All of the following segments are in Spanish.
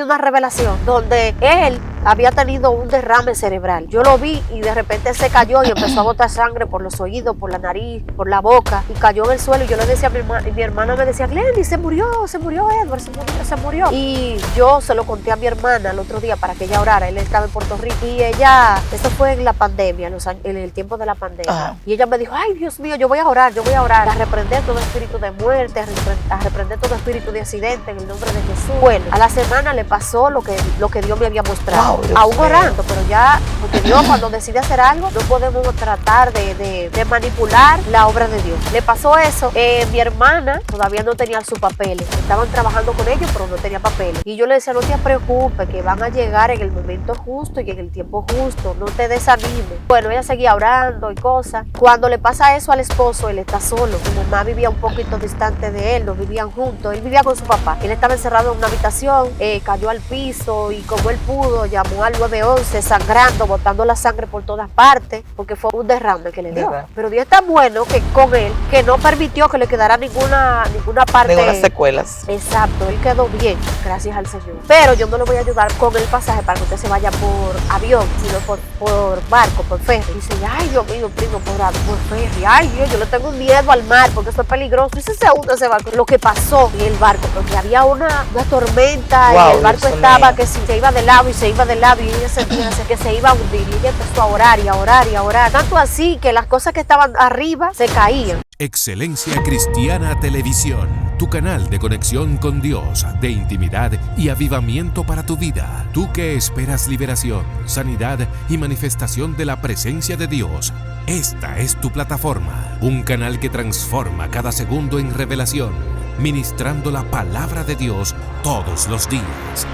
una revelación donde él había tenido un derrame cerebral. Yo lo vi y de repente se cayó y empezó a botar sangre por los oídos, por la nariz, por la boca, y cayó en el suelo. Y yo le decía a mi hermana, y mi hermana me decía, Glendy, se murió Edward, se murió. Y yo se lo conté a mi hermana el otro día para que ella orara. Él estaba en Puerto Rico y ella, eso fue en la pandemia, en el tiempo de la pandemia. Y ella me dijo, ay, Dios mío, yo voy a orar, a reprender todo espíritu de muerte, a reprender todo espíritu de accidente en el nombre de Jesús. Bueno, a la semana le pasó lo que Dios me había mostrado. Wow, aún orando, pero ya, porque Dios cuando decide hacer algo, no podemos tratar de manipular la obra de Dios. Le pasó eso. Mi hermana todavía no tenía sus papeles. Estaban trabajando con ellos, pero no tenía papeles. Y yo le decía, no te preocupes, que van a llegar en el momento justo y en el tiempo justo. No te desanimes. Bueno, ella seguía orando y cosas. Cuando le pasa eso al esposo, él está solo. Mi mamá vivía un poquito distante de él, no vivían juntos. Él vivía con su papá. Él estaba encerrado en una habitación, cayó al piso y como él pudo, llamó al 911 sangrando, botando la sangre por todas partes, porque fue un derrame que le dio. Pero Dios es tan bueno que con él, que no permitió que le quedara ninguna parte. Ninguna secuelas. Exacto, él quedó bien, gracias al Señor. Pero yo no le voy a ayudar con el pasaje para que usted se vaya por avión, sino por barco, por ferry. Dice, ay Dios mío, primo, por ferry. Ay Dios, yo le tengo miedo al mar porque eso es peligroso. Y se hunde ese barco. Lo que pasó en el barco, porque había una tormenta, wow, y el barco estaba que si se iba de lado y se iba de lado y ella sentía que se iba a hundir y ella empezó a orar y a orar y a orar. Tanto así que las cosas que estaban arriba se caían. Excelencia Cristiana Televisión, tu canal de conexión con Dios, de intimidad y avivamiento para tu vida. Tú que esperas liberación, sanidad y manifestación de la presencia de Dios, esta es tu plataforma. Un canal que transforma cada segundo en revelación, ministrando la palabra de Dios todos los días.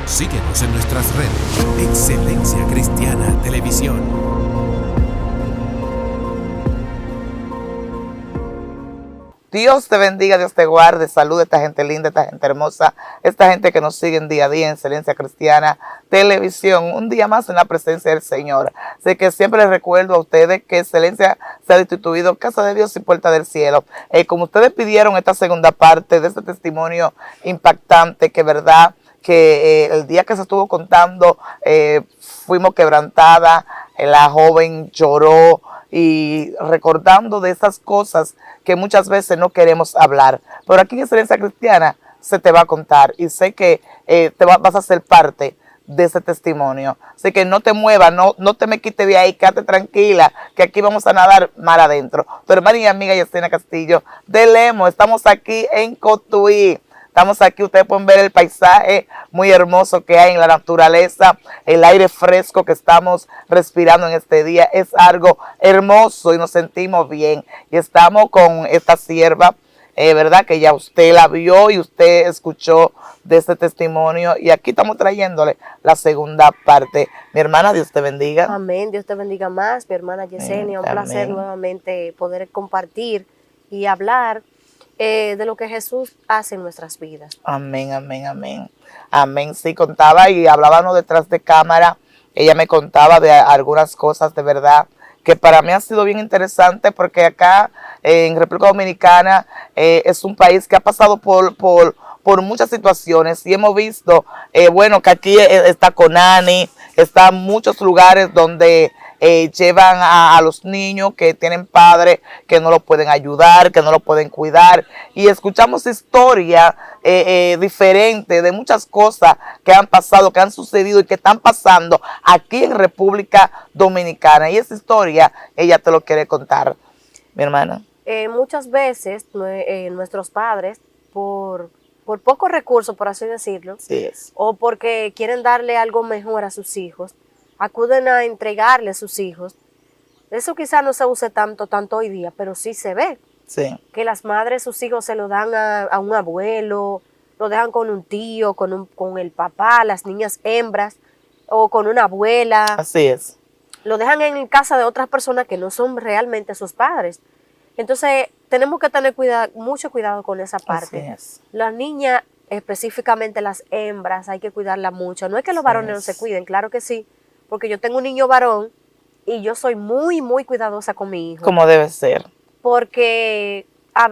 Síguenos en nuestras redes. Excelencia Cristiana Televisión. Dios te bendiga, Dios te guarde, salude a esta gente linda, esta gente hermosa, esta gente que nos sigue día a día en Excelencia Cristiana Televisión. Un día más en la presencia del Señor. Así que siempre les recuerdo a ustedes que Excelencia se ha instituido Casa de Dios y Puerta del Cielo. Como ustedes pidieron esta segunda parte de este testimonio impactante, que verdad que el día que se estuvo contando fuimos quebrantadas, la joven lloró y recordando de esas cosas que muchas veces no queremos hablar. Pero aquí en Excelencia Cristiana se te va a contar y sé que vas a ser parte de ese testimonio. Así que no te muevas, no te me quites de ahí, quédate tranquila, que aquí vamos a nadar mar adentro. Tu hermana y amiga Yesenia Castillo de Lemos, estamos aquí en Cotuí. Estamos aquí, ustedes pueden ver el paisaje muy hermoso que hay en la naturaleza, el aire fresco que estamos respirando en este día. Es algo hermoso y nos sentimos bien. Y estamos con esta sierva, ¿verdad? Que ya usted la vio y usted escuchó de este testimonio. Y aquí estamos trayéndole la segunda parte. Mi hermana, Dios te bendiga. Amén, Dios te bendiga más. Mi hermana Yesenia, un placer nuevamente poder compartir y hablar de lo que Jesús hace en nuestras vidas. Amén, amén, amén. Amén, sí, contaba y hablábamos detrás de cámara. Ella me contaba de algunas cosas de verdad que para mí ha sido bien interesante, porque acá en República Dominicana es un país que ha pasado por muchas situaciones y hemos visto, bueno, que aquí está Conani, están muchos lugares donde llevan a los niños que tienen padres que no los pueden ayudar, que no los pueden cuidar, y escuchamos historias diferentes de muchas cosas que han pasado, que han sucedido y que están pasando aquí en República Dominicana, y esa historia ella te lo quiere contar, mi hermana. Muchas veces nuestros padres, por pocos recursos, por así decirlo, sí o porque quieren darle algo mejor a sus hijos, acuden a entregarle a sus hijos. Eso quizás no se use tanto hoy día, pero sí se ve. Sí. Que las madres sus hijos se lo dan a un abuelo, lo dejan con un tío, con el papá, las niñas hembras, o con una abuela. Así es. Lo dejan en casa de otras personas que no son realmente sus padres. Entonces, tenemos que tener mucho cuidado con esa parte. Así es. Las niñas, específicamente las hembras, hay que cuidarlas mucho. No es que los varones no se cuiden, claro que sí, porque yo tengo un niño varón y yo soy muy, muy cuidadosa con mi hijo. Como debe ser. Porque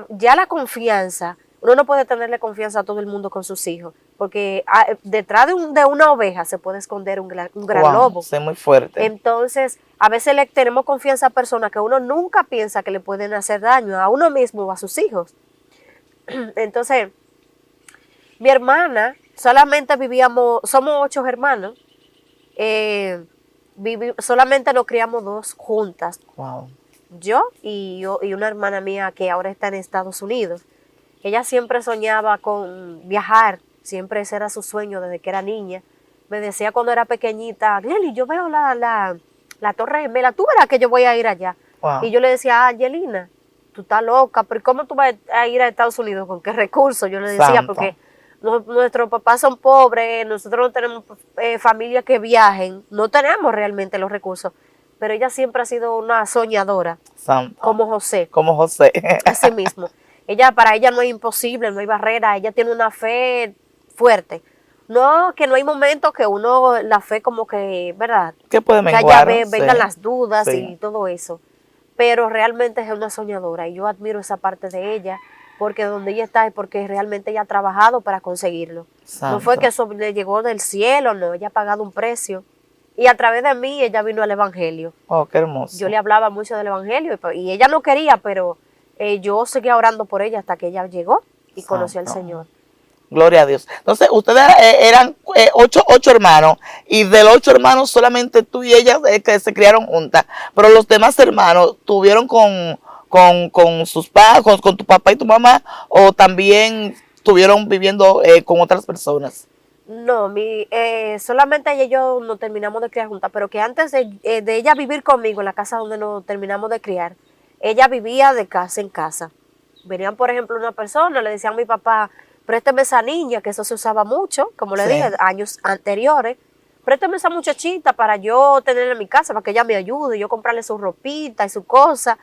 ya la confianza Uno no puede tenerle confianza a todo el mundo con sus hijos, porque detrás de una oveja se puede esconder un gran lobo. Sí, muy fuerte. Entonces, a veces le tenemos confianza a personas que uno nunca piensa que le pueden hacer daño a uno mismo o a sus hijos. Entonces, mi hermana, solamente somos 8 hermanos, solamente nos criamos 2 juntas. Wow. Yo y una hermana mía que ahora está en Estados Unidos. Ella siempre soñaba con viajar, siempre ese era su sueño desde que era niña. Me decía cuando era pequeñita, Angeli, yo veo la Torre Gemela, tú verás que yo voy a ir allá. Wow. Y yo le decía, Angelina, tú estás loca, pero ¿cómo tú vas a ir a Estados Unidos? ¿Con qué recursos? Yo le decía, Santo. porque nuestros papás son pobres, nosotros no tenemos familias que viajen, no tenemos realmente los recursos. Pero ella siempre ha sido una soñadora, Santo. como José. Como José. Así mismo. Para ella no hay imposible, no hay barrera, ella tiene una fe fuerte. No, que no hay momentos que la fe como que, ¿verdad? ¿Qué puede Que menguar? vengan las dudas Sí. y todo eso. Pero realmente es una soñadora y yo admiro esa parte de ella, porque donde ella está es porque realmente ella ha trabajado para conseguirlo. Santo. No fue que eso le llegó del cielo, no, ella ha pagado un precio. Y a través de mí ella vino al Evangelio. Oh, qué hermoso. Yo le hablaba mucho del Evangelio y ella no quería, pero yo seguía orando por ella hasta que ella llegó y conoció al Señor. Gloria a Dios. Entonces, ustedes eran 8 hermanos, y de los 8 hermanos solamente tú y ella que se criaron juntas, pero los demás hermanos tuvieron con sus padres, con tu papá y tu mamá, o también estuvieron viviendo con otras personas. No, solamente ella y yo nos terminamos de criar juntas, pero que antes de ella vivir conmigo en la casa donde nos terminamos de criar, ella vivía de casa en casa. Venían, por ejemplo, una persona, le decían a mi papá, présteme esa niña, que eso se usaba mucho, como le dije, años anteriores, présteme esa muchachita para yo tenerla en mi casa, para que ella me ayude, yo comprarle su ropita y su cosa.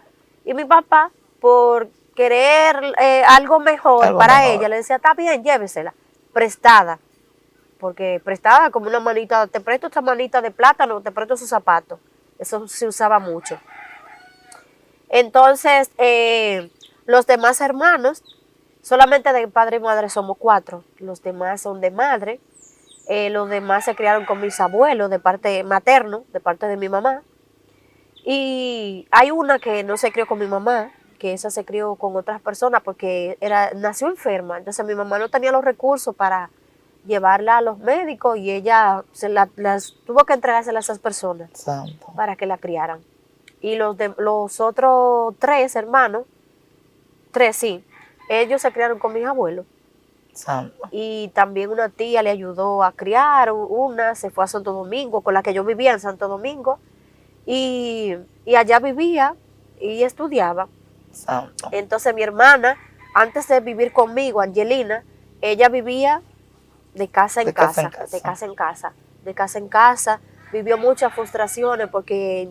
Y mi papá, por querer algo mejor para ella, le decía, está bien, llévesela, prestada. Porque prestada como una manita, te presto esta manita de plátano, te presto sus zapatos. Eso se usaba mucho. Entonces, los demás hermanos, solamente de padre y madre somos 4. Los demás son de madre. Los demás se criaron con mis abuelos de parte materno, de parte de mi mamá. Y hay una que no se crió con mi mamá, que esa se crió con otras personas porque nació enferma. Entonces mi mamá no tenía los recursos para llevarla a los médicos y ella las tuvo que entregársela a esas personas. Santo. Para que la criaran. Y los otros 3 hermanos, 3 sí, ellos se criaron con mis abuelos. Santo. Y también una tía le ayudó a criar, una se fue a Santo Domingo, con la que yo vivía en Santo Domingo, y allá vivía y estudiaba. Santo. Entonces mi hermana, antes de vivir conmigo, Angelina, ella vivía de casa en casa, de casa en casa, de casa en casa, vivió muchas frustraciones porque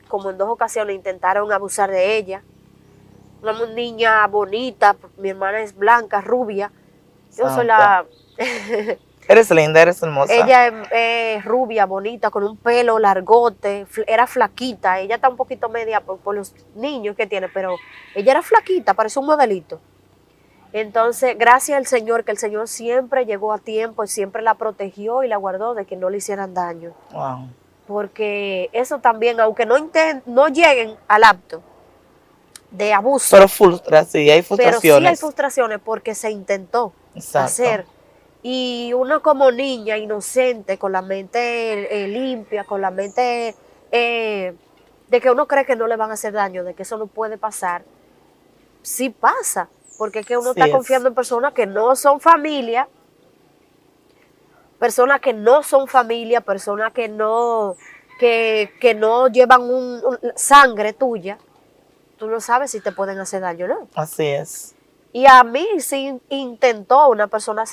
como en 2 ocasiones intentaron abusar de ella. Una niña bonita, mi hermana es blanca, rubia, yo soy la... Eres linda, eres hermosa. Ella es rubia, bonita, con un pelo largote, era flaquita, ella está un poquito media por los niños que tiene, pero ella era flaquita, parece un modelito. Entonces, gracias al Señor, que el Señor siempre llegó a tiempo y siempre la protegió y la guardó de que no le hicieran daño. Wow. Porque eso también, aunque no lleguen al acto de abuso. Pero sí, hay frustraciones. Pero sí hay frustraciones porque se intentó hacer. Y uno como niña inocente, con la mente limpia, con la mente de que uno cree que no le van a hacer daño, de que eso no puede pasar, sí pasa. Porque es que uno está confiando en personas que no son familia, personas que no llevan sangre tuya. Tú no sabes si te pueden hacer daño, ¿no? Así es. Y a mí sí intentó una persona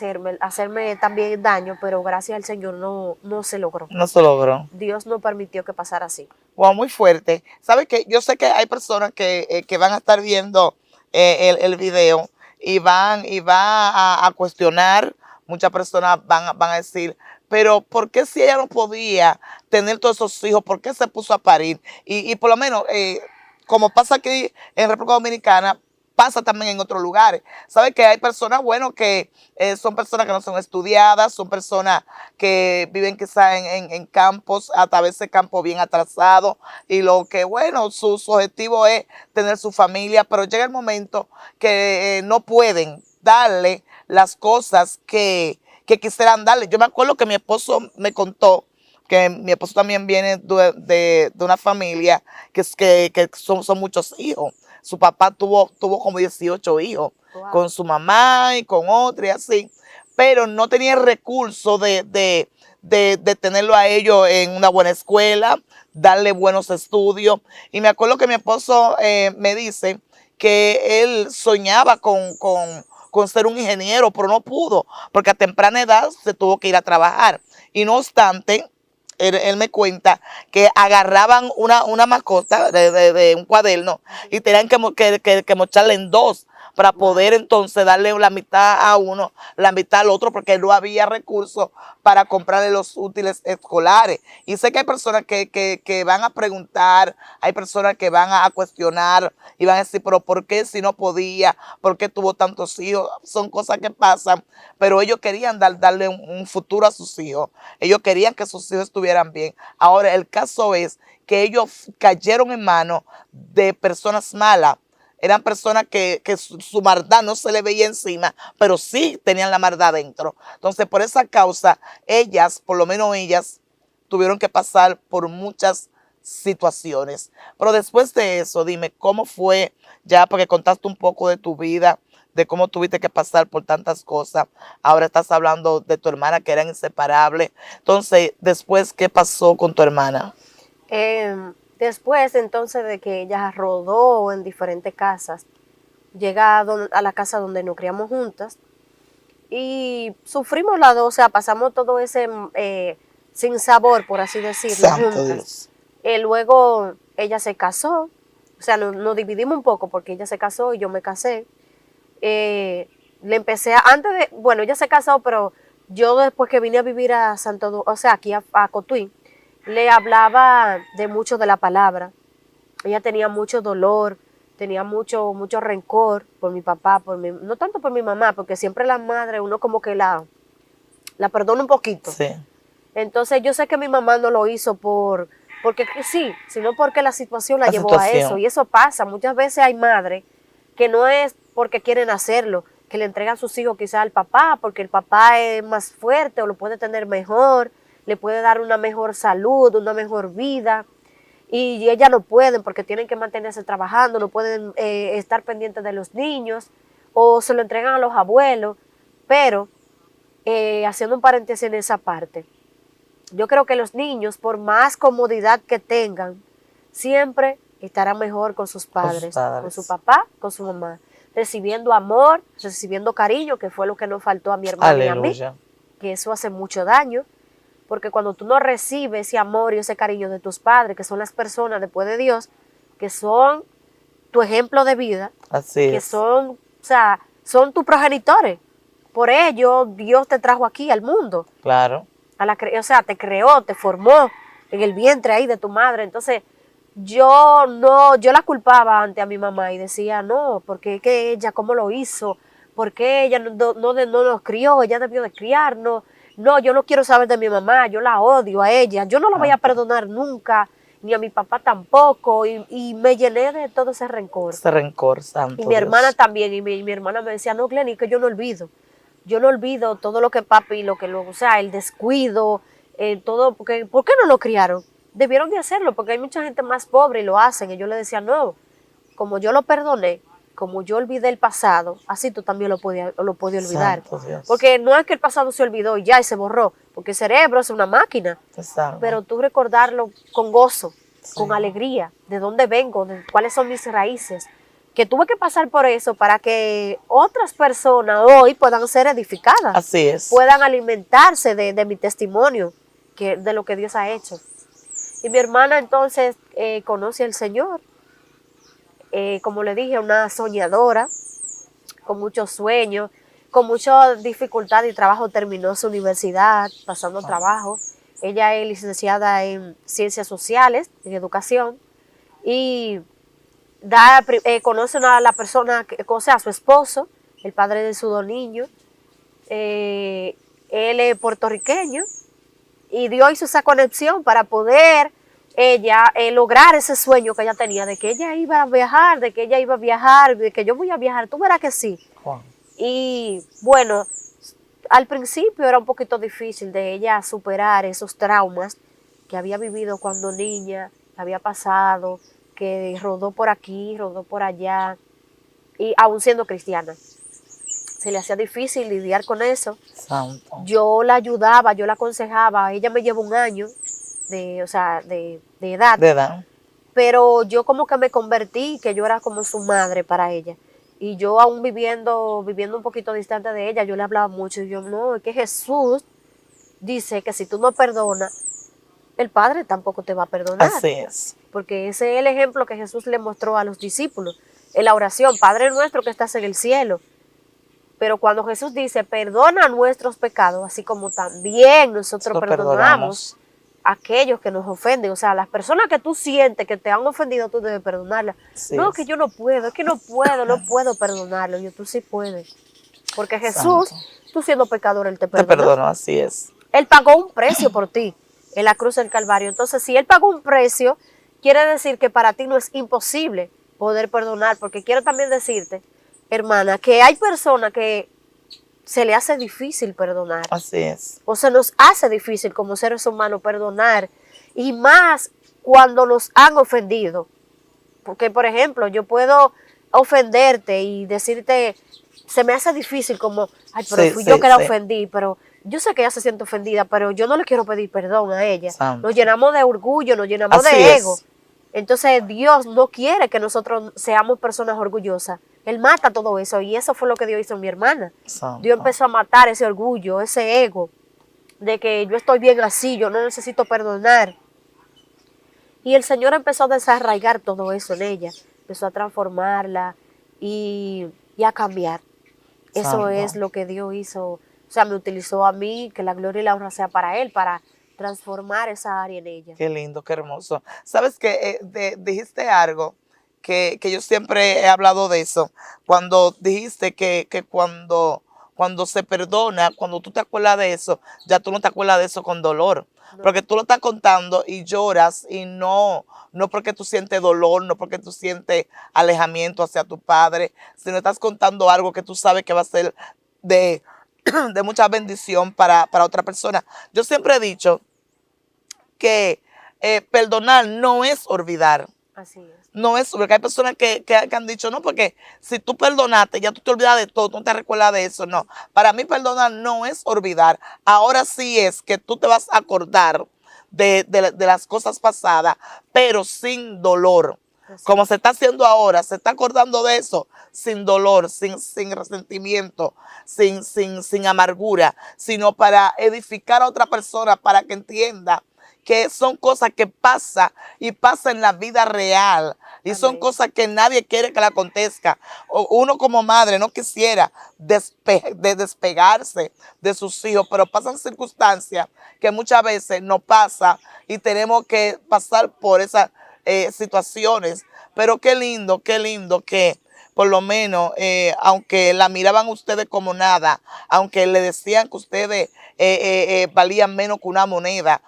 hacerme también daño, pero gracias al Señor no se logró. No se logró. Dios no permitió que pasara así. Wow, muy fuerte. ¿Sabes qué? Yo sé que hay personas que van a estar viendo el video y van a cuestionar. Muchas personas van a decir, pero ¿por qué si ella no podía tener todos esos hijos? ¿Por qué se puso a parir? Y por lo menos, como pasa aquí en República Dominicana, pasa también en otros lugares. ¿Sabe que hay personas, bueno, que son personas que no son estudiadas, son personas que viven quizás en campos, a través de campos bien atrasados, y lo que, bueno, su objetivo es tener su familia, pero llega el momento que no pueden darle las cosas que quisieran darle. Yo me acuerdo que mi esposo me contó que mi esposo también viene de una familia que son muchos hijos. Su papá tuvo como 18 hijos, Wow. con su mamá y con otra y así, pero no tenía el recurso de tenerlo a ellos en una buena escuela, darle buenos estudios. Y me acuerdo que mi esposo me dice que él soñaba con ser un ingeniero, pero no pudo, porque a temprana edad se tuvo que ir a trabajar. Y no obstante, él me cuenta que agarraban una mascota de un cuaderno y tenían que mocharle en dos para poder entonces darle la mitad a uno, la mitad al otro, porque no había recursos para comprarle los útiles escolares. Y sé que hay personas que van a preguntar, hay personas que van a cuestionar y van a decir, pero ¿por qué si no podía? ¿Por qué tuvo tantos hijos? Son cosas que pasan, pero ellos querían darle un futuro a sus hijos. Ellos querían que sus hijos estuvieran bien. Ahora, el caso es que ellos cayeron en manos de personas malas. Eran personas que su maldad no se le veía encima, pero sí tenían la maldad dentro. Entonces, por esa causa, ellas, por lo menos ellas, tuvieron que pasar por muchas situaciones. Pero después de eso, dime, ¿cómo fue? Ya porque contaste un poco de tu vida, de cómo tuviste que pasar por tantas cosas. Ahora estás hablando de tu hermana, que eran inseparables. Entonces, después, ¿qué pasó con tu hermana? Después, entonces, de que ella rodó en diferentes casas, llega a la casa donde nos criamos juntas y sufrimos las dos, o sea, pasamos todo ese sin sabor, por así decirlo, Santo juntas. Dios. Luego ella se casó, o sea, nos dividimos un poco porque ella se casó y yo me casé. Le empecé bueno, ella se casó, pero yo después que vine a vivir a o sea, aquí a Cotuí, le hablaba de mucho de la palabra. Ella tenía mucho dolor, tenía mucho rencor por mi papá, no tanto por mi mamá, porque siempre la madre, uno como que la perdona un poquito. Sí. Entonces yo sé que mi mamá no lo hizo porque sí, sino porque la situación la llevó a eso. Y eso pasa, muchas veces hay madres que no es porque quieren hacerlo, que le entregan sus hijos quizás al papá, porque el papá es más fuerte o lo puede tener mejor, le puede dar una mejor salud, una mejor vida, y ellas no pueden porque tienen que mantenerse trabajando, no pueden estar pendientes de los niños, o se lo entregan a los abuelos. Pero, haciendo un paréntesis en esa parte, yo creo que los niños, por más comodidad que tengan, siempre estarán mejor con sus padres, con su papá, con su mamá, recibiendo amor, recibiendo cariño, que fue lo que nos faltó a mi hermana y a mí, que eso hace mucho daño. Porque cuando tú no recibes ese amor y ese cariño de tus padres, que son las personas después de Dios, que son tu ejemplo de vida, así que es. son tus progenitores. Por ello, Dios te trajo aquí al mundo. Claro. O sea, te creó, te formó en el vientre ahí de tu madre. Entonces, yo la culpaba ante a mi mamá y decía, no, porque que ella, ¿cómo lo hizo? Porque ella no nos crió, ella debió de criarnos. No, yo no quiero saber de mi mamá, yo la odio a ella, yo no la voy a perdonar nunca, ni a mi papá tampoco, y me llené de todo ese rencor. Ese rencor, santo Y mi hermana Dios. también, y mi hermana me decía, no, Glenny, que yo no olvido todo lo que papi, o sea, el descuido, todo, porque, ¿por qué no lo criaron? Debieron de hacerlo, porque hay mucha gente más pobre y lo hacen, y yo le decía, no, como yo lo perdoné, como yo olvidé el pasado, así tú también lo puedes olvidar. Porque no es que el pasado se olvidó y ya y se borró, porque el cerebro es una máquina. Exacto. Pero tú recordarlo con gozo, con alegría, de dónde vengo, de cuáles son mis raíces, que tuve que pasar por eso para que otras personas hoy puedan ser edificadas. Así es. Puedan alimentarse de mi testimonio, de lo que Dios ha hecho. Y mi hermana entonces conoce al Señor. Como le dije, una soñadora, con muchos sueños, con mucha dificultad y trabajo, terminó su universidad, pasando trabajo. Ella es licenciada en Ciencias Sociales, en Educación, y conoce a la persona, o sea, a su esposo, el padre de sus 2 niños. Él es puertorriqueño y Dios hizo esa conexión para poder ella lograr ese sueño que ella tenía, de que ella iba a viajar, de que ella iba a viajar, de que yo voy a viajar, tú verás que sí. Wow. Y bueno, al principio era un poquito difícil de ella superar esos traumas que había vivido cuando niña, que había pasado, que rodó por aquí, rodó por allá, y aún siendo cristiana. Se le hacía difícil lidiar con eso. Santo. Yo la ayudaba, yo la aconsejaba. Ella me lleva 1 año de edad. De edad. Pero yo como que me convertí, que yo era como su madre para ella. Y yo aún viviendo un poquito distante de ella, yo le hablaba mucho. Y yo, no, es que Jesús dice que si tú no perdonas, el Padre tampoco te va a perdonar. Así es. Porque ese es el ejemplo que Jesús le mostró a los discípulos. En la oración, Padre nuestro que estás en el cielo. Pero cuando Jesús dice, perdona nuestros pecados, así como también nosotros perdonamos a aquellos que nos ofenden. O sea, las personas que tú sientes que te han ofendido, tú debes perdonarlas. Sí, no, que yo no puedo, es que no puedo perdonarlo. Yo, tú sí puedes. Porque Jesús, Santo. tú siendo pecador, Él te Te perdonó. perdono, así es. Él pagó un precio por ti en la cruz del Calvario. Entonces, si Él pagó un precio, quiere decir que para ti no es imposible poder perdonar. Porque quiero también decirte, hermana, que hay personas que se le hace difícil perdonar. Así es. O se nos hace difícil como seres humanos perdonar. Y más cuando nos han ofendido. Porque, por ejemplo, yo puedo ofenderte y decirte, se me hace difícil como, ay, pero fui yo que la ofendí, pero yo sé que ella se siente ofendida, pero yo no le quiero pedir perdón a ella. Santo. Nos llenamos de orgullo, nos llenamos Así de es. ego. Entonces Dios no quiere que nosotros seamos personas orgullosas. Él mata todo eso y eso fue lo que Dios hizo en mi hermana. Santo. Dios empezó a matar ese orgullo, ese ego, de que yo estoy bien así, yo no necesito perdonar. Y el Señor empezó a desarraigar todo eso en ella, empezó a transformarla y a cambiar. Eso Santo. es lo que Dios hizo, o sea, me utilizó a mí, que la gloria y la honra sea para Él, para transformar esa área en ella. Qué lindo, qué hermoso. Sabes que dijiste algo que yo siempre he hablado de eso, cuando dijiste que cuando se perdona, cuando tú te acuerdas de eso, ya tú no te acuerdas de eso con dolor. No. Porque tú lo estás contando y lloras y no porque tú sientes dolor, no porque tú sientes alejamiento hacia tu padre, sino estás contando algo que tú sabes que va a ser de mucha bendición para otra persona. Yo siempre he dicho que perdonar no es olvidar. Así es. No es, porque hay personas que han dicho, no, porque si tú perdonaste, ya tú te olvidas de todo, no te recuerdas de eso. No, para mí perdonar no es olvidar. Ahora sí es que tú te vas a acordar de las cosas pasadas, pero sin dolor. Como se está haciendo ahora, se está acordando de eso sin dolor, sin resentimiento, sin amargura, sino para edificar a otra persona, para que entienda que son cosas que pasan y pasan en la vida real. Y Amén. Son cosas que nadie quiere que le acontezca. Uno como madre no quisiera despegarse de sus hijos, pero pasan circunstancias que muchas veces no pasa y tenemos que pasar por esas situaciones. Pero qué lindo que por lo menos, aunque la miraban ustedes como nada, aunque le decían que ustedes valían menos que una moneda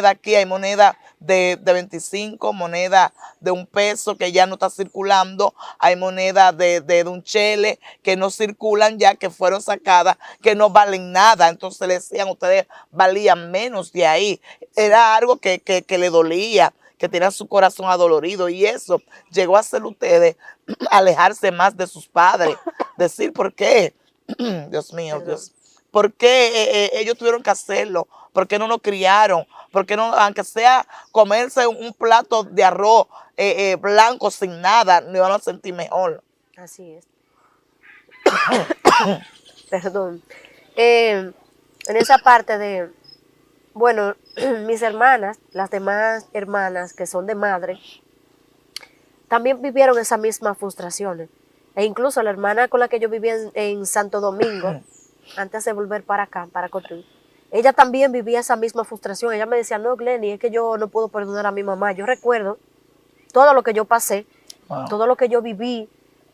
aquí, hay moneda de 25, moneda de $1 que ya no está circulando, hay moneda de un chele que no circulan ya, que fueron sacadas, que no valen nada. Entonces le decían, ustedes valían menos de ahí. Era algo que le dolía, que tenían su corazón adolorido, y eso llegó a hacer ustedes alejarse más de sus padres. Decir, ¿por qué? Dios mío, Dios. ¿Por qué ellos tuvieron que hacerlo? ¿Por qué no nos criaron? ¿Por qué no, aunque sea comerse un plato de arroz blanco sin nada, nos iban a sentir mejor? Así es. Perdón. En esa parte de, bueno, mis hermanas, las demás hermanas que son de madre, también vivieron esas mismas frustraciones. E incluso la hermana con la que yo vivía en Santo Domingo, antes de volver para acá, para Cotuí, ella también vivía esa misma frustración. Ella me decía, no, Glenny, es que yo no puedo perdonar a mi mamá. Yo recuerdo todo lo que yo pasé Wow. Todo lo que yo viví,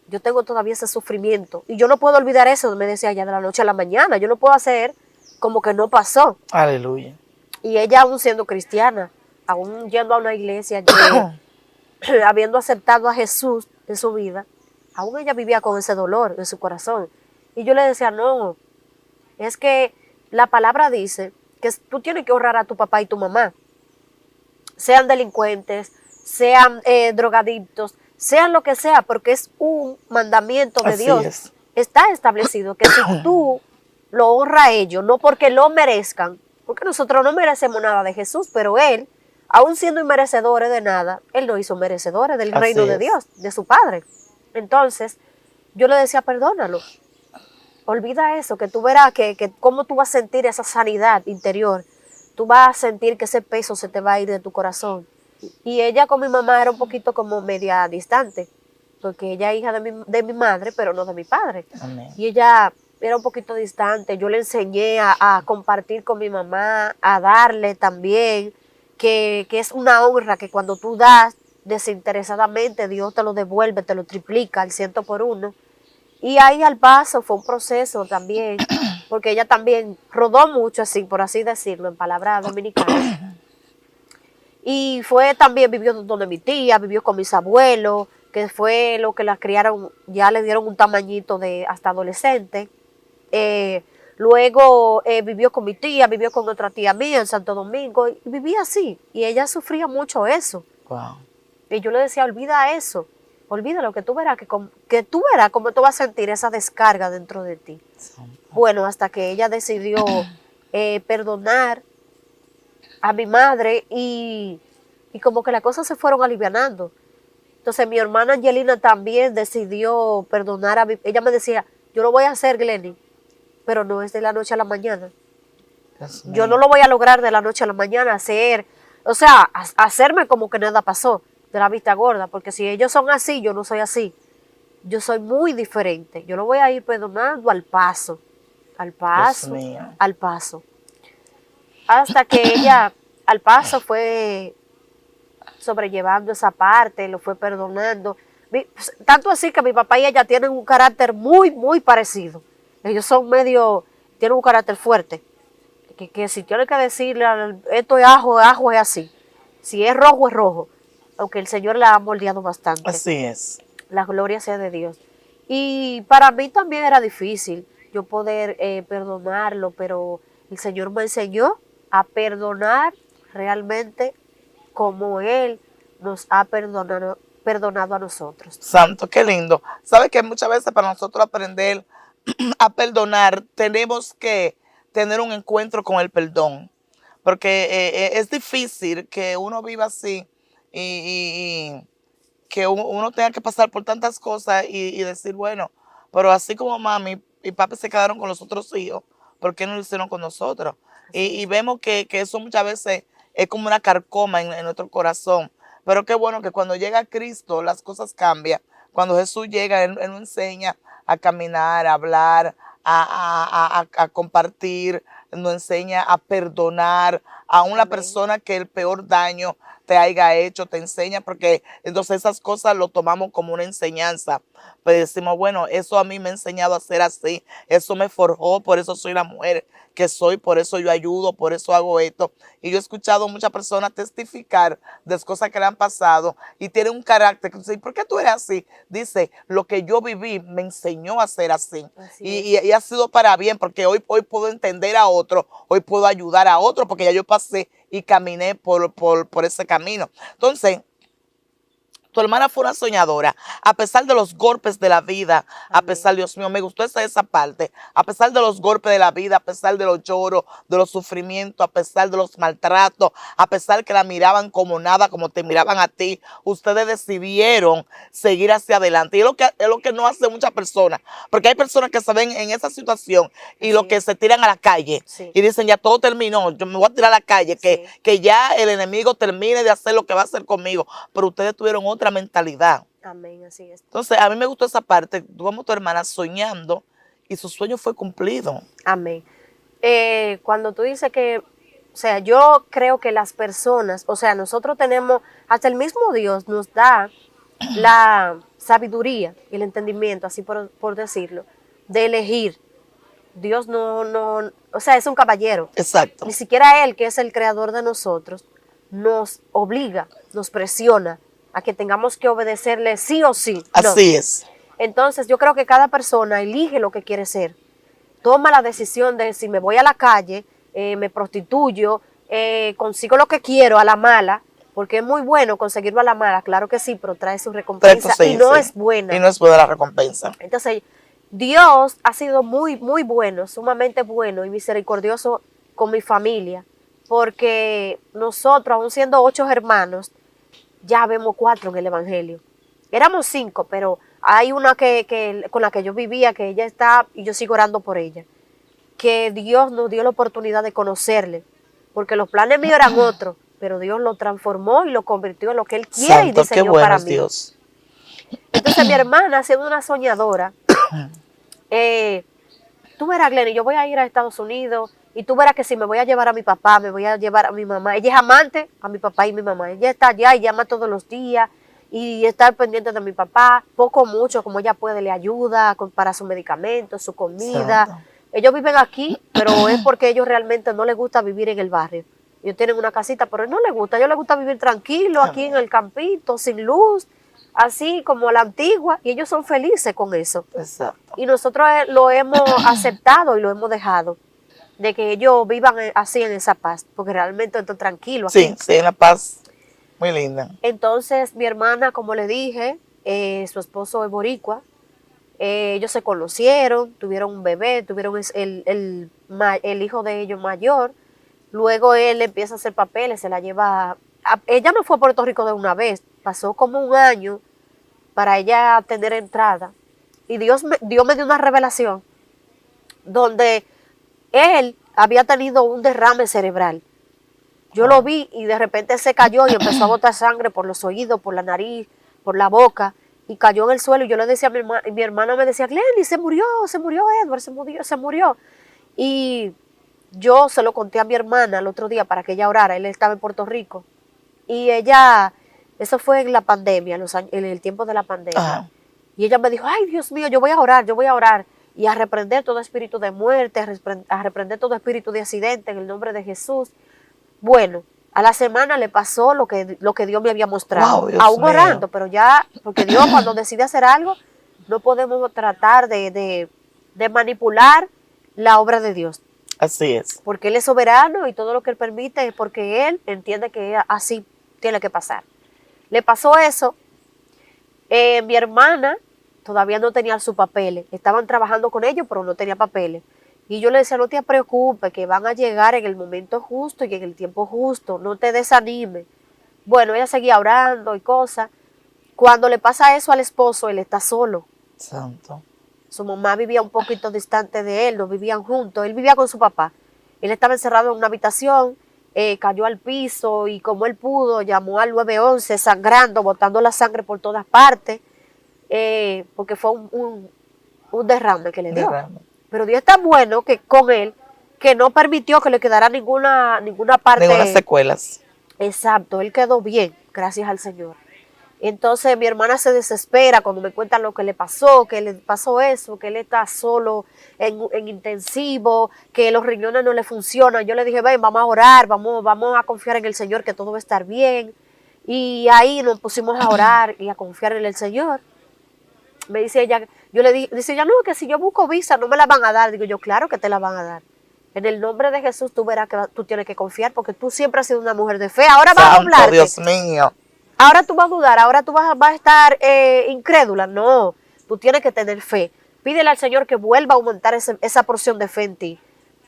yo tengo todavía ese sufrimiento. Y yo no puedo olvidar eso, me decía ella, de la noche a la mañana. Yo no puedo hacer como que no pasó. Aleluya. Y ella aún siendo cristiana, aún yendo a una iglesia, habiendo aceptado a Jesús en su vida, aún ella vivía con ese dolor en su corazón. Y yo le decía, no, es que la palabra dice que tú tienes que honrar a tu papá y tu mamá. Sean delincuentes, sean drogadictos, sean lo que sea, porque es un mandamiento de Así Dios. es. Está establecido que si tú lo honras a ellos, no porque lo merezcan, porque nosotros no merecemos nada de Jesús, pero Él, aún siendo inmerecedores de nada, Él nos hizo merecedores del Así reino de es. Dios, de su Padre. Entonces, yo le decía, perdónalo. Olvida eso, que tú verás que cómo tú vas a sentir esa sanidad interior. Tú vas a sentir que ese peso se te va a ir de tu corazón. Y ella con mi mamá era un poquito como media distante, porque ella es hija de mi madre, pero no de mi padre. Amén. Y ella era un poquito distante. Yo le enseñé a compartir con mi mamá, a darle también, que es una honra que cuando tú das desinteresadamente, Dios te lo devuelve, te lo triplica al 100 por 1. Y ahí al paso fue un proceso también, porque ella también rodó mucho así, por así decirlo, en palabras dominicanas. Y fue también, vivió donde mi tía, vivió con mis abuelos, que fue lo que la criaron, ya le dieron un tamañito de hasta adolescente. Luego vivió con mi tía, vivió con otra tía mía en Santo Domingo, y vivía así. Y ella sufría mucho eso. Wow. Y yo le decía, olvida eso, olvídalo, que tú verás que tú verás cómo tú vas a sentir esa descarga dentro de ti. Bueno, hasta que ella decidió perdonar a mi madre y como que las cosas se fueron alivianando. Entonces mi hermana Angelina también decidió perdonar a ella me decía, yo lo voy a hacer, Glenny, pero no es de la noche a la mañana. Yo no lo voy a lograr de la noche a la mañana, hacerme como que nada pasó, de la vista gorda, porque si ellos son así, yo no soy así. Yo soy muy diferente. Yo lo voy a ir perdonando al paso, al paso. Hasta que ella, al paso, fue sobrellevando esa parte, lo fue perdonando. Tanto así que mi papá y ella tienen un carácter muy, muy parecido. Ellos son tienen un carácter fuerte. Que si tiene que decirle, esto es ajo es así. Si es rojo. Aunque el Señor la ha moldeado bastante. Así es. La gloria sea de Dios. Y para mí también era difícil yo poder perdonarlo, pero el Señor me enseñó a perdonar realmente como Él nos ha perdonado a nosotros. Santo, qué lindo. ¿Sabe que muchas veces para nosotros aprender a perdonar tenemos que tener un encuentro con el perdón? Porque es difícil que uno viva así y que uno tenga que pasar por tantas cosas y decir, bueno, pero así como mami y papi se quedaron con los otros hijos, ¿por qué no lo hicieron con nosotros? Y vemos que eso muchas veces es como una carcoma en nuestro corazón. Pero qué bueno que cuando llega Cristo las cosas cambian. Cuando Jesús llega, Él nos enseña a caminar, a hablar, a compartir, nos enseña a perdonar a una persona que el peor daño te haya hecho, te enseña, porque entonces esas cosas lo tomamos como una enseñanza. Pues decimos, bueno, eso a mí me ha enseñado a ser así, eso me forjó, por eso soy la mujer que soy, por eso yo ayudo, por eso hago esto. Y yo he escuchado a muchas personas testificar de las cosas que le han pasado y tiene un carácter que dice, ¿por qué tú eres así? Dice, lo que yo viví me enseñó a ser así. Y ha sido para bien, porque hoy puedo entender a otro, hoy puedo ayudar a otro, porque ya yo pasé y caminé por ese camino. Entonces, tu hermana fue una soñadora, a pesar de los golpes de la vida, a pesar, Dios mío, me gustó esa parte, a pesar de los golpes de la vida, a pesar de los lloros, de los sufrimientos, a pesar de los maltratos, a pesar que la miraban como nada, como te miraban a ti, ustedes decidieron seguir hacia adelante. Y es lo que no hace muchas personas, porque hay personas que se ven en esa situación y lo que se tiran a la calle y dicen, ya todo terminó, yo me voy a tirar a la calle, que ya el enemigo termine de hacer lo que va a hacer conmigo, pero ustedes tuvieron otra mentalidad. Amén, así es. Entonces, a mí me gustó esa parte, tú como tu hermana soñando y su sueño fue cumplido. Amén. Cuando tú dices que, o sea, yo creo que las personas, o sea, nosotros tenemos, hasta el mismo Dios nos da la sabiduría y el entendimiento, así por decirlo, de elegir. Dios o sea, es un caballero. Exacto. Ni siquiera Él, que es el creador de nosotros, nos obliga, nos presiona a que tengamos que obedecerle sí o sí. No. Así es. Entonces yo creo que cada persona elige lo que quiere ser. Toma la decisión de si me voy a la calle, me prostituyo, consigo lo que quiero a la mala, porque es muy bueno conseguirlo a la mala, claro que sí, pero trae su recompensa Sí, y no sí. es buena. Y no es buena la recompensa. Entonces, Dios ha sido muy, muy bueno, sumamente bueno y misericordioso con mi familia, porque nosotros, aún siendo 8 hermanos, ya vemos 4 en el Evangelio. Éramos 5, pero hay una con la que yo vivía, que ella está, y yo sigo orando por ella, que Dios nos dio la oportunidad de conocerle, porque los planes míos eran otros, pero Dios lo transformó y lo convirtió en lo que Él quiere. Santo, y diseñó qué bueno para es mí. Dios. Entonces mi hermana, siendo una soñadora, tú verás, Glenny, yo voy a ir a Estados Unidos y tú verás que si me voy a llevar a mi papá, me voy a llevar a mi mamá. Ella es amante a mi papá y mi mamá. Ella está allá y llama todos los días y está pendiente de mi papá, poco o mucho, como ella puede, le ayuda para sus medicamentos, su comida. Santo. Ellos viven aquí, pero es porque ellos realmente no les gusta vivir en el barrio. Ellos tienen una casita, pero no les gusta. A ellos les gusta vivir tranquilo, aquí en el campito, sin luz, así como a la antigua, y ellos son felices con eso. Exacto. Y nosotros lo hemos aceptado y lo hemos dejado, de que ellos vivan así en esa paz, porque realmente estoy tranquilo aquí. Sí, sí, una paz muy linda. Entonces mi hermana, como le dije, su esposo es boricua, ellos se conocieron, tuvieron un bebé, tuvieron el hijo de ellos mayor, luego él empieza a hacer papeles, se la lleva, ella no fue a Puerto Rico de una vez, pasó como un año para ella tener entrada, y Dios me dio una revelación, donde él había tenido un derrame cerebral. Yo lo vi y de repente se cayó y empezó a botar sangre por los oídos, por la nariz, por la boca, y cayó en el suelo. Y yo le decía a mi hermana, y mi hermana me decía, Glenny, se murió Edward, se murió. Y yo se lo conté a mi hermana el otro día para que ella orara. Él estaba en Puerto Rico. Y ella, eso fue en la pandemia, en el tiempo de la pandemia. Ajá. Y ella me dijo, ay, Dios mío, yo voy a orar. Y a reprender todo espíritu de muerte, a reprender todo espíritu de accidente en el nombre de Jesús. Bueno, a la semana le pasó lo que Dios me había mostrado. Wow, Dios aún mío. orando, pero ya, porque Dios cuando decide hacer algo, no podemos tratar de manipular la obra de Dios. Así es. Porque Él es soberano y todo lo que Él permite es porque Él entiende que así tiene que pasar. Le pasó eso. Mi hermana todavía no tenía sus papeles. Estaban trabajando con ellos, pero no tenía papeles. Y yo le decía, no te preocupes, que van a llegar en el momento justo y en el tiempo justo. No te desanimes. Bueno, ella seguía orando y cosas. Cuando le pasa eso al esposo, él está solo. Santo. Su mamá vivía un poquito distante de él, no vivían juntos. Él vivía con su papá. Él estaba encerrado en una habitación, cayó al piso y como él pudo, llamó al 911 sangrando, botando la sangre por todas partes. Porque fue un derrame que le dio. Derrame. Pero Dios es tan bueno que con él, que no permitió que le quedara ninguna parte. Ninguna secuelas. Exacto, él quedó bien, gracias al Señor. Entonces mi hermana se desespera cuando me cuentan lo que le pasó eso, que él está solo en intensivo, que los riñones no le funcionan. Yo le dije, ven, vamos a orar, vamos a confiar en el Señor, que todo va a estar bien. Y ahí nos pusimos a orar y a confiar en el Señor. Me dice ella, dice ella, no, que si yo busco visa no me la van a dar. Digo yo, claro que te la van a dar. En el nombre de Jesús tú verás que tú tienes que confiar porque tú siempre has sido una mujer de fe. Ahora vas a Santo, doblarte. Dios mío. Ahora tú vas a dudar, ahora tú vas a estar incrédula. No, tú tienes que tener fe. Pídele al Señor que vuelva a aumentar esa porción de fe en ti.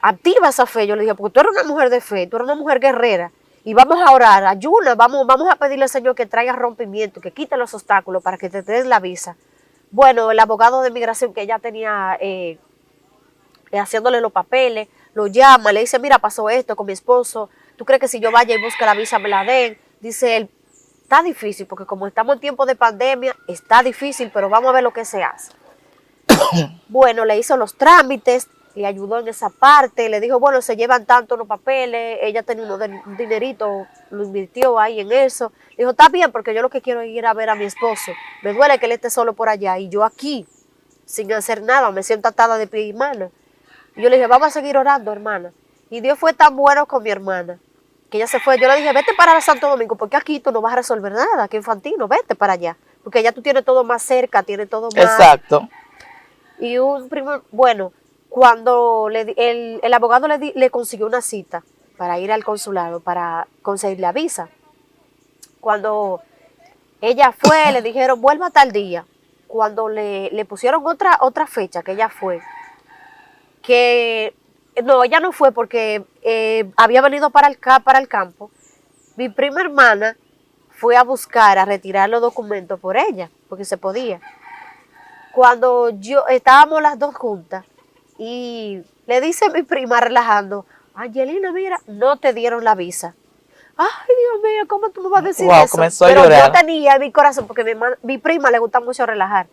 Activa esa fe. Yo le dije, porque tú eres una mujer de fe, tú eres una mujer guerrera. Y vamos a orar, ayuna, vamos a pedirle al Señor que traiga rompimiento, que quite los obstáculos para que te den la visa. Bueno, el abogado de migración que ella tenía haciéndole los papeles, lo llama, le dice, mira, pasó esto con mi esposo, ¿tú crees que si yo vaya y busque la visa me la den? Dice él, está difícil, porque como estamos en tiempo de pandemia, está difícil, pero vamos a ver lo que se hace. Bueno, le hizo los trámites, le ayudó en esa parte, le dijo, bueno, se llevan tanto los papeles, ella tenía un dinerito, lo invirtió ahí en eso. Dijo, está bien, porque yo lo que quiero es ir a ver a mi esposo. Me duele que él esté solo por allá y yo aquí, sin hacer nada, me siento atada de pie y mano. Y yo le dije, vamos a seguir orando, hermana. Y Dios fue tan bueno con mi hermana, que ella se fue. Yo le dije, vete para Santo Domingo, porque aquí tú no vas a resolver nada, que infantino, vete para allá. Porque allá tú tienes todo más cerca, tienes todo más... Exacto. Y un primo, bueno, cuando el abogado le consiguió una cita para ir al consulado, para conseguir la visa. Cuando ella fue, le dijeron, vuelva tal día. Cuando le pusieron otra fecha que ella fue, que no, ella no fue porque había venido para el campo. Mi prima hermana fue a buscar, a retirar los documentos por ella, porque se podía. Cuando estábamos las dos juntas, y le dice mi prima relajando, Angelina, mira, no te dieron la visa. Ay, Dios mío, ¿cómo tú me vas a decir eso? Comenzó Pero a llorar. yo tenía en mi corazón, porque mi prima le gusta mucho relajar.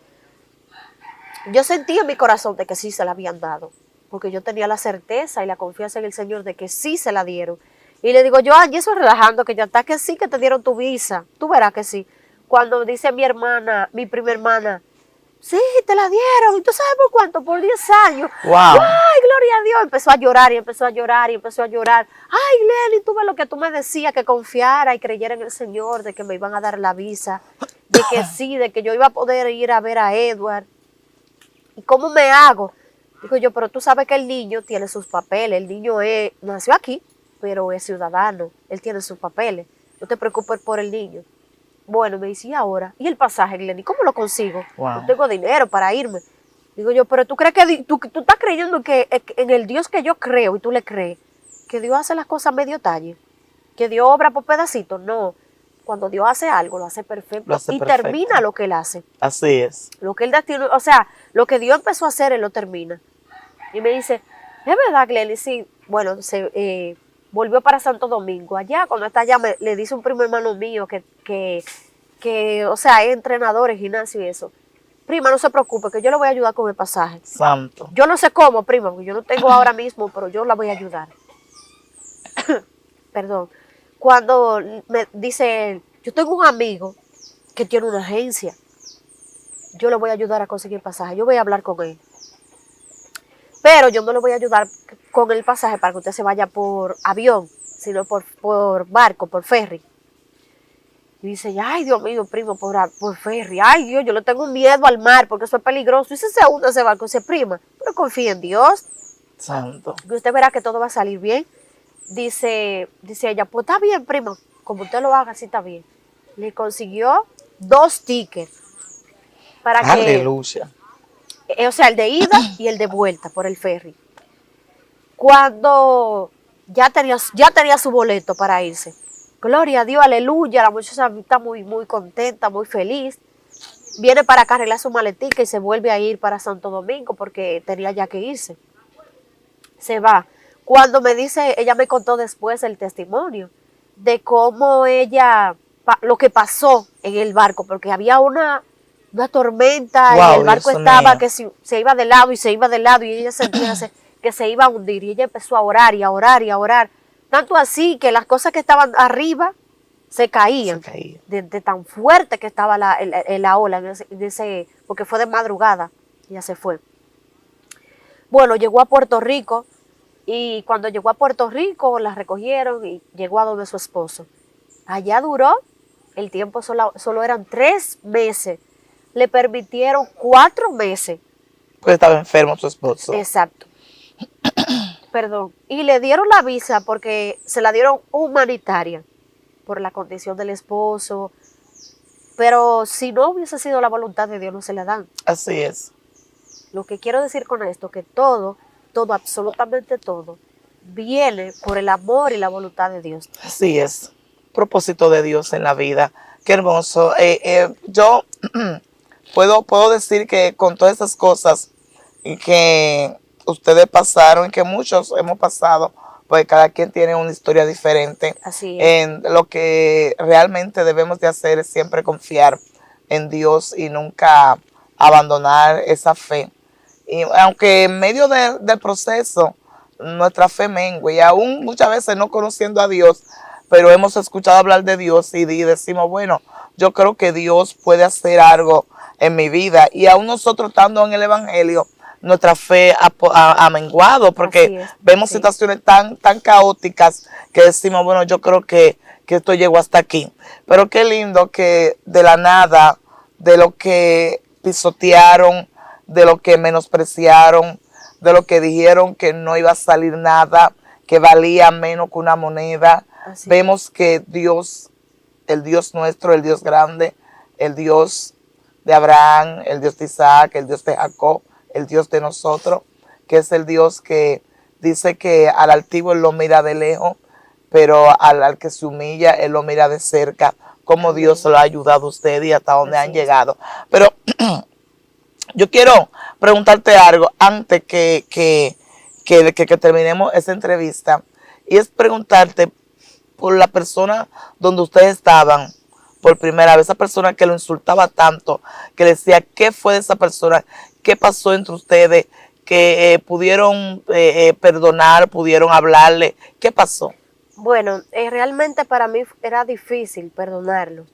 Yo sentía en mi corazón de que sí se la habían dado, porque yo tenía la certeza y la confianza en el Señor de que sí se la dieron. Y le digo yo, Angie, eso es relajando, que ya está que sí que te dieron tu visa. Tú verás que sí. Cuando dice mi hermana, mi prima hermana, sí, te la dieron. ¿Y tú sabes por cuánto? Por 10 años. Wow. ¡Ay, gloria a Dios! Empezó a llorar y empezó a llorar y empezó a llorar. ¡Ay, Lenny, tú ves lo que tú me decías! Que confiara y creyera en el Señor, de que me iban a dar la visa, de que sí, de que yo iba a poder ir a ver a Edward. ¿Y cómo me hago? Digo yo, pero tú sabes que el niño tiene sus papeles. El niño nació aquí, pero es ciudadano. Él tiene sus papeles. No te preocupes por el niño. Bueno, me dice, ¿y ahora? ¿Y el pasaje, Lenny? ¿Cómo lo consigo? Wow. No tengo dinero para irme. Digo yo, pero tú crees que tú estás creyendo que en el Dios que yo creo y tú le crees, que Dios hace las cosas medio talle, que Dios obra por pedacitos. No, cuando Dios hace algo, lo hace perfecto y perfecto. termina lo que Él hace. Así es. Lo que Él destinó, o sea, lo que Dios empezó a hacer, Él lo termina. Y me dice, ¿es verdad, Glenny? Sí, bueno, volvió para Santo Domingo. Allá, cuando está allá, le dice un primo hermano mío que, o sea, es entrenador en gimnasio y eso. Prima, no se preocupe, que yo le voy a ayudar con el pasaje. Santo. Yo no sé cómo, prima, porque yo no tengo ahora mismo, pero yo la voy a ayudar. Perdón. Cuando me dice él, yo tengo un amigo que tiene una agencia. Yo le voy a ayudar a conseguir pasaje. Yo voy a hablar con él. Pero yo no le voy a ayudar con el pasaje para que usted se vaya por avión, sino por barco, por ferry. Y dice, ay, Dios mío, primo, por ferry. Ay, Dios, yo le tengo miedo al mar porque eso es peligroso. Y si se hunde ese barco, dice, prima, pero confía en Dios. Santo. Y usted verá que todo va a salir bien. Dice ella, pues está bien, prima, como usted lo haga, así está bien. Le consiguió 2 tickets para Aleluya. o sea, el de ida y el de vuelta por el ferry. Cuando ya tenía su boleto para irse. Gloria a Dios, aleluya, la muchacha está muy, muy contenta, muy feliz. Viene para acá, arregla su maletica y se vuelve a ir para Santo Domingo porque tenía ya que irse. Se va. Cuando me dice, ella me contó después el testimonio de cómo lo que pasó en el barco, porque había una tormenta y el barco estaba que se iba de lado y se iba de lado y ella sentía que se iba a hundir y ella empezó a orar y a orar y a orar. Tanto así que las cosas que estaban arriba se caían. De tan fuerte que estaba la ola, porque fue de madrugada, ella se fue. Bueno, llegó a Puerto Rico y cuando llegó a Puerto Rico la recogieron y llegó a donde su esposo. Allá duró, el tiempo solo eran 3 meses. Le permitieron 4 meses. Porque estaba enfermo su esposo. Exacto. Perdón. Y le dieron la visa porque se la dieron humanitaria por la condición del esposo. Pero si no hubiese sido la voluntad de Dios, no se la dan. Así es. Lo que quiero decir con esto, que todo, absolutamente todo, viene por el amor y la voluntad de Dios. Así es. Propósito de Dios en la vida. Qué hermoso. Yo puedo decir que con todas esas cosas que ustedes pasaron y que muchos hemos pasado, pues cada quien tiene una historia diferente. Así es. Lo que realmente debemos de hacer es siempre confiar en Dios y nunca abandonar esa fe. Y aunque en medio del proceso nuestra fe mengue y aún muchas veces no conociendo a Dios, pero hemos escuchado hablar de Dios y decimos, bueno, yo creo que Dios puede hacer algo en mi vida. Y aún nosotros estando en el Evangelio, nuestra fe ha menguado porque vemos situaciones tan caóticas que decimos, bueno, yo creo que esto llegó hasta aquí. Pero qué lindo que de la nada, de lo que pisotearon, de lo que menospreciaron, de lo que dijeron que no iba a salir nada, que valía menos que una moneda, vemos que Dios, el Dios nuestro, el Dios grande, el Dios de Abraham, el Dios de Isaac, el Dios de Jacob, el Dios de nosotros, que es el Dios que dice que al altivo Él lo mira de lejos, pero al que se humilla Él lo mira de cerca, como Dios lo ha ayudado a usted y hasta dónde han llegado. Pero yo quiero preguntarte algo antes que terminemos esta entrevista, y es preguntarte por la persona donde ustedes estaban por primera vez, esa persona que lo insultaba tanto, que le decía, ¿qué fue de esa persona? ¿Qué pasó entre ustedes? Que pudieron perdonar, pudieron hablarle. ¿Qué pasó? Bueno, realmente para mí era difícil perdonarlo.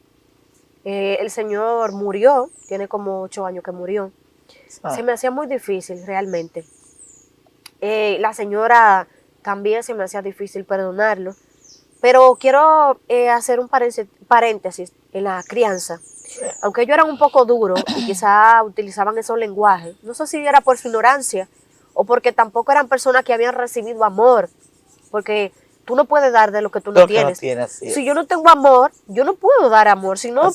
El señor murió, tiene como 8 años que murió. Se me hacía muy difícil realmente. La señora también se me hacía difícil perdonarlo. Pero quiero hacer un paréntesis en la crianza. Aunque ellos eran un poco duros y quizá utilizaban esos lenguajes, no sé si era por su ignorancia o porque tampoco eran personas que habían recibido amor, porque tú no puedes dar de lo que tú no tienes. Si yo no tengo amor, yo no puedo dar amor. Si no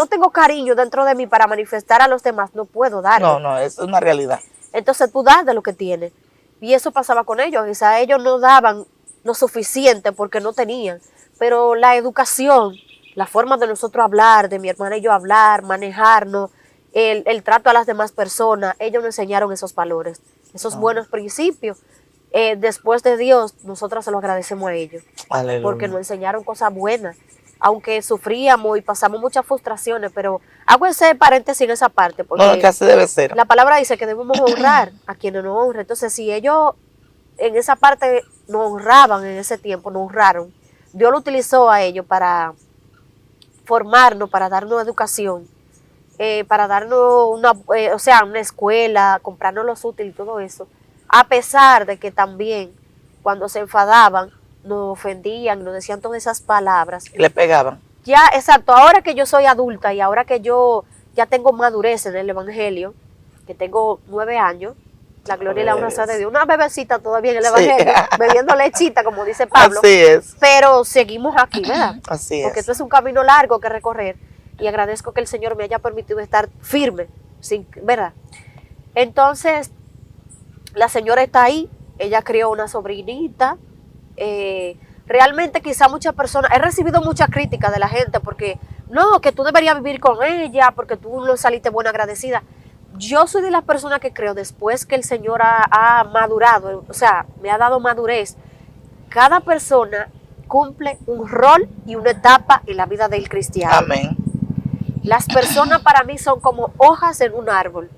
tengo cariño dentro de mí para manifestar a los demás, no puedo darlo. No, es una realidad. Entonces tú das de lo que tienes. Y eso pasaba con ellos. Quizá ellos no daban lo suficiente porque no tenían. Pero la educación, la forma de nosotros hablar, de mi hermana y yo hablar, manejarnos, el trato a las demás personas, ellos nos enseñaron esos valores, esos buenos principios. Después de Dios, nosotros se lo agradecemos a ellos. Aleluya. Porque nos enseñaron cosas buenas, aunque sufríamos y pasamos muchas frustraciones, pero hago ese paréntesis en esa parte, porque que así debe ser. La palabra dice que debemos honrar a quienes nos honran. Entonces, si ellos en esa parte nos honraban en ese tiempo, nos honraron, Dios lo utilizó a ellos para formarnos, para darnos educación, para darnos una escuela, comprarnos los útiles y todo eso. A pesar de que también cuando se enfadaban, nos ofendían, nos decían todas esas palabras. Le pegaban. Ya, exacto, ahora que yo soy adulta y ahora que yo ya tengo madurez en el Evangelio, que tengo 9 años, la gloria y la honra sea de Dios, una bebecita todavía en el Evangelio, bebiendo lechita, como dice Pablo. Así es. Pero seguimos aquí, ¿verdad? Así es. Porque esto es un camino largo que recorrer y agradezco que el Señor me haya permitido estar firme, ¿verdad? Entonces, la señora está ahí, ella crió una sobrinita. Realmente quizá muchas personas, he recibido muchas críticas de la gente porque no, que tú deberías vivir con ella porque tú no saliste buena agradecida. Yo soy de las personas que creo, después que el Señor ha madurado, o sea, me ha dado madurez, cada persona cumple un rol y una etapa en la vida del cristiano. Amén. Las personas para mí son como hojas en un árbol.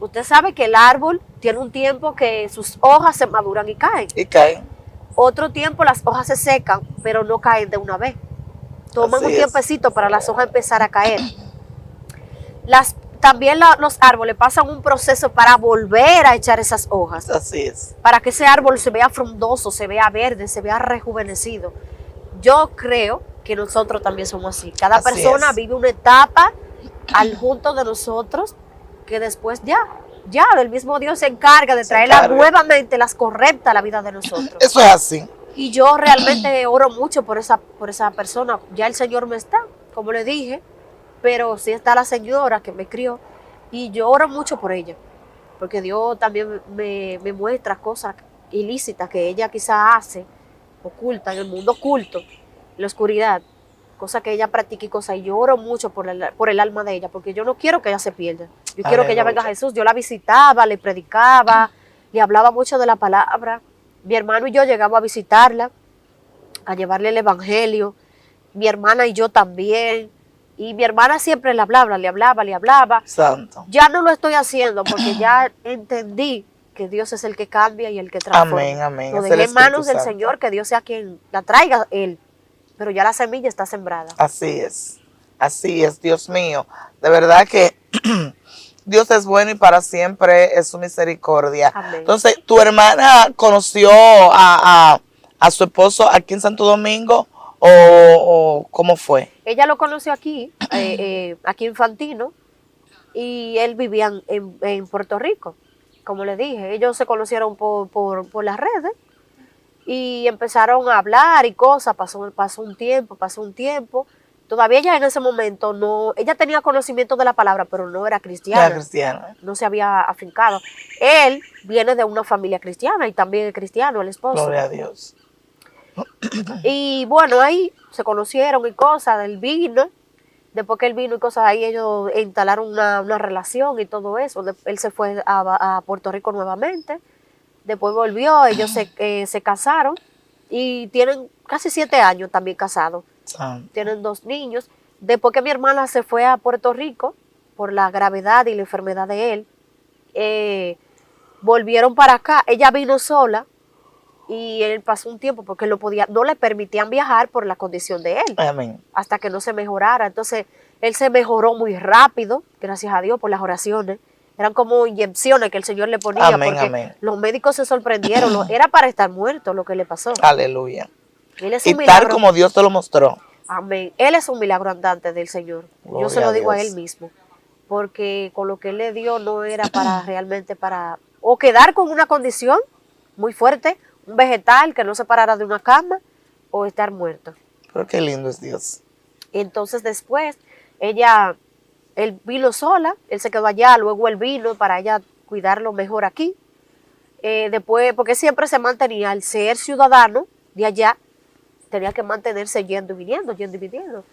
Usted sabe que el árbol tiene un tiempo que sus hojas se maduran y caen. Y caen. Otro tiempo las hojas se secan, pero no caen de una vez. Toman un tiempecito para las hojas empezar a caer. También los árboles pasan un proceso para volver a echar esas hojas. Así es. Para que ese árbol se vea frondoso, se vea verde, se vea rejuvenecido. Yo creo que nosotros también somos así. Cada persona vive una etapa al junto de nosotros que después ya el mismo Dios se encarga de traerla nuevamente las correctas a la vida de nosotros. Eso es así. Y yo realmente oro mucho por esa persona. Ya el Señor no está, como le dije, pero sí está la señora que me crió y yo oro mucho por ella, porque Dios también me muestra cosas ilícitas que ella quizá hace, oculta, en el mundo oculto, en la oscuridad, cosas que ella practica y cosas, y yo oro mucho por el alma de ella, porque yo no quiero que ella se pierda. Yo quiero que ella venga a Jesús. Yo la visitaba, le predicaba, le hablaba mucho de la palabra. Mi hermano y yo llegamos a visitarla, a llevarle el evangelio. Mi hermana y yo también. Y mi hermana siempre le hablaba, le hablaba, le hablaba. Santo. Ya no lo estoy haciendo porque ya entendí que Dios es el que cambia y el que transforma. Amén, amén. Lo Es dejé el en manos Espíritu del Santo. Señor, que Dios sea quien la traiga Él. Pero ya la semilla está sembrada. Así es, Dios mío. De verdad que Dios es bueno y para siempre es su misericordia. Amén. Entonces, ¿tu hermana conoció a su esposo aquí en Santo Domingo o cómo fue? Ella lo conoció aquí, aquí en Fantino, y él vivía en Puerto Rico. Como le dije, ellos se conocieron por las redes y empezaron a hablar y cosas. Pasó un tiempo. Todavía ella en ese momento no, ella tenía conocimiento de la palabra, pero no era cristiana. Era cristiana. No se había afincado. Él viene de una familia cristiana y también es cristiano, el esposo. Gloria a Dios. Y bueno, ahí se conocieron y cosas del vino. Después que él vino y cosas, ahí ellos instalaron una relación y todo eso. Él se fue a Puerto Rico nuevamente. Después volvió, ellos se casaron y tienen casi 7 años también casados. Santo. Tienen 2 niños. Después que mi hermana se fue a Puerto Rico por la gravedad y la enfermedad de él, volvieron para acá. Ella vino sola y él pasó un tiempo porque no le permitían viajar por la condición de él. Amén. Hasta que no se mejorara. Entonces, él se mejoró muy rápido, gracias a Dios por las oraciones. Eran como inyecciones que el Señor le ponía, Amén, porque amén. los médicos se sorprendieron. Era para estar muerto lo que le pasó. Aleluya. Él es Y un milagro. tal como Dios te lo mostró. Amén. Él es un milagro andante del Señor. Gloria Yo se lo a digo a Dios. él mismo. Porque con lo que él le dio no era realmente para o quedar con una condición muy fuerte, un vegetal que no se parara de una cama, o estar muerto. Pero qué lindo es Dios. Entonces después, él vino sola, él se quedó allá, luego él vino para ella cuidarlo mejor aquí. Después, porque siempre se mantenía, al ser ciudadano de allá, tenía que mantenerse yendo y viniendo.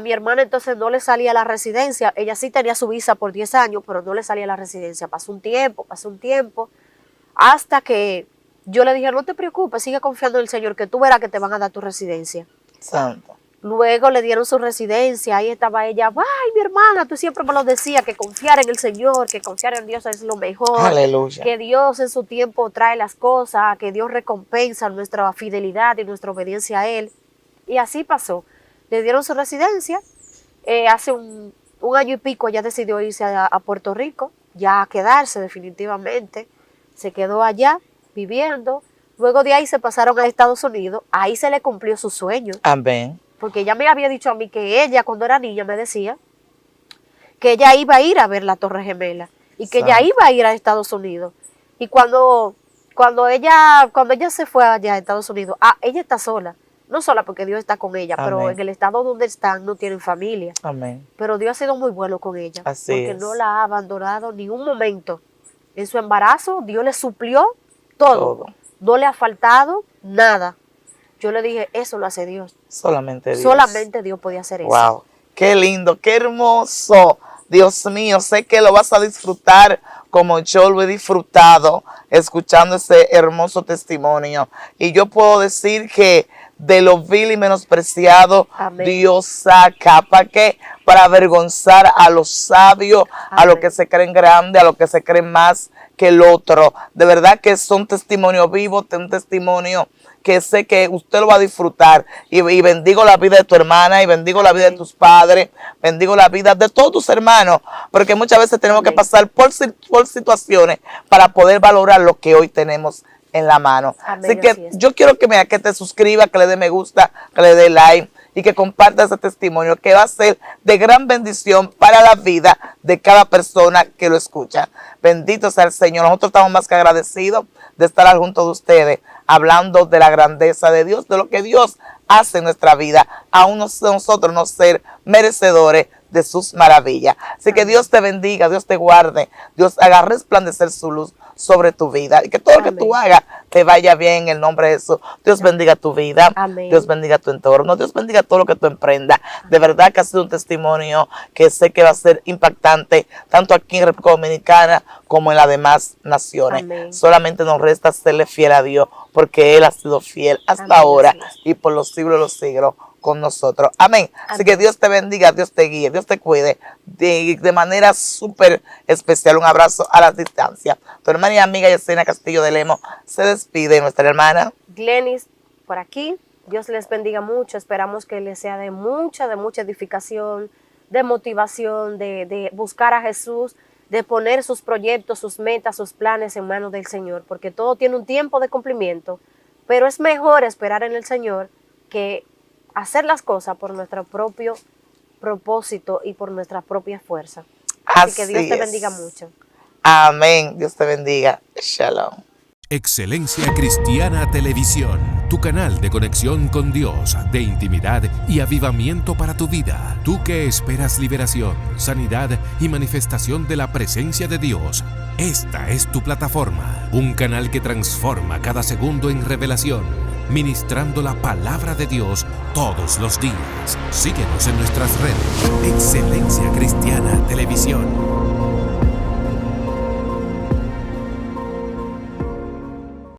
Mi hermana entonces no le salía la residencia. Ella sí tenía su visa por 10 años, pero no le salía la residencia. Pasó un tiempo, hasta que yo le dije, no te preocupes, sigue confiando en el Señor, que tú verás que te van a dar tu residencia. Santo. Luego le dieron su residencia, ahí estaba ella, ay, mi hermana, tú siempre me lo decías, que confiar en el Señor, que confiar en Dios es lo mejor. Aleluya. Que Dios en su tiempo trae las cosas, que Dios recompensa nuestra fidelidad y nuestra obediencia a Él. Y así pasó. Le dieron su residencia, hace un año y pico ella decidió irse a Puerto Rico, ya a quedarse definitivamente. Se quedó allá viviendo. Luego de ahí se pasaron a Estados Unidos. Ahí se le cumplió su sueño. Amén. Porque ella me había dicho a mí que ella, cuando era niña, me decía que ella iba a ir a ver la Torre Gemela y que ella iba a ir a Estados Unidos. Y cuando ella se fue allá a Estados Unidos, ella está sola. No sola porque Dios está con ella, pero Amén. en el estado donde están no tienen familia. Amén. Pero Dios ha sido muy bueno con ella. Así porque es. no la ha abandonado ni un momento. En su embarazo, Dios le suplió todo. No le ha faltado nada. Yo le dije, eso lo hace Dios. Solamente Dios. Solamente Dios podía hacer eso. Wow. Qué lindo, qué hermoso. Dios mío, sé que lo vas a disfrutar como yo lo he disfrutado escuchando ese hermoso testimonio. Y yo puedo decir que de lo vil y menospreciado, Amén. Dios saca. ¿Para qué? Para avergonzar a los sabios, a los Amén. que se creen grandes, a los que se creen más que el otro. De verdad que son testimonios vivos, un testimonio que sé que usted lo va a disfrutar. Y bendigo la vida de tu hermana, y bendigo la vida de tus padres, bendigo la vida de todos tus hermanos, porque muchas veces tenemos que pasar por situaciones para poder valorar lo que hoy tenemos en la mano. Amén, Así que así es. yo quiero que te suscribas, que le dé me gusta, que le dé like y que comparta ese testimonio que va a ser de gran bendición para la vida de cada persona que lo escucha. Bendito sea el Señor. Nosotros estamos más que agradecidos de estar al junto de ustedes, hablando de la grandeza de Dios, de lo que Dios hace en nuestra vida, aún nosotros no ser merecedores de sus maravillas. Así que Dios te bendiga, Dios te guarde, Dios haga resplandecer su luz sobre tu vida, y que todo lo que tú hagas te vaya bien en el nombre de Jesús. Dios bendiga tu vida. Amén. Dios bendiga tu entorno. Dios bendiga todo lo que tú emprendas. De verdad que ha sido un testimonio que sé que va a ser impactante, tanto aquí en República Dominicana como en las demás naciones. Amén. Solamente nos resta serle fiel a Dios, porque Él ha sido fiel hasta Amén, ahora así es. y por los siglos de los siglos con nosotros. Amén. Así Amén. que Dios te bendiga, Dios te guíe, Dios te cuide de manera súper especial. Un abrazo a la distancia. Tu hermana y amiga Yesenia Castillo de Lemos se despide, nuestra hermana Glenis, por aquí. Dios les bendiga mucho. Esperamos que les sea de mucha edificación, de motivación, de buscar a Jesús, de poner sus proyectos, sus metas, sus planes en manos del Señor, porque todo tiene un tiempo de cumplimiento, pero es mejor esperar en el Señor que hacer las cosas por nuestro propio propósito y por nuestra propia fuerza. Así que Dios te bendiga mucho. Amén. Dios te bendiga. Shalom. Excelencia Cristiana Televisión, tu canal de conexión con Dios, de intimidad y avivamiento para tu vida. Tú que esperas liberación, sanidad y manifestación de la presencia de Dios, esta es tu plataforma. Un canal que transforma cada segundo en revelación, ministrando la palabra de Dios todos los días. Síguenos en nuestras redes. Excelencia Cristiana Televisión.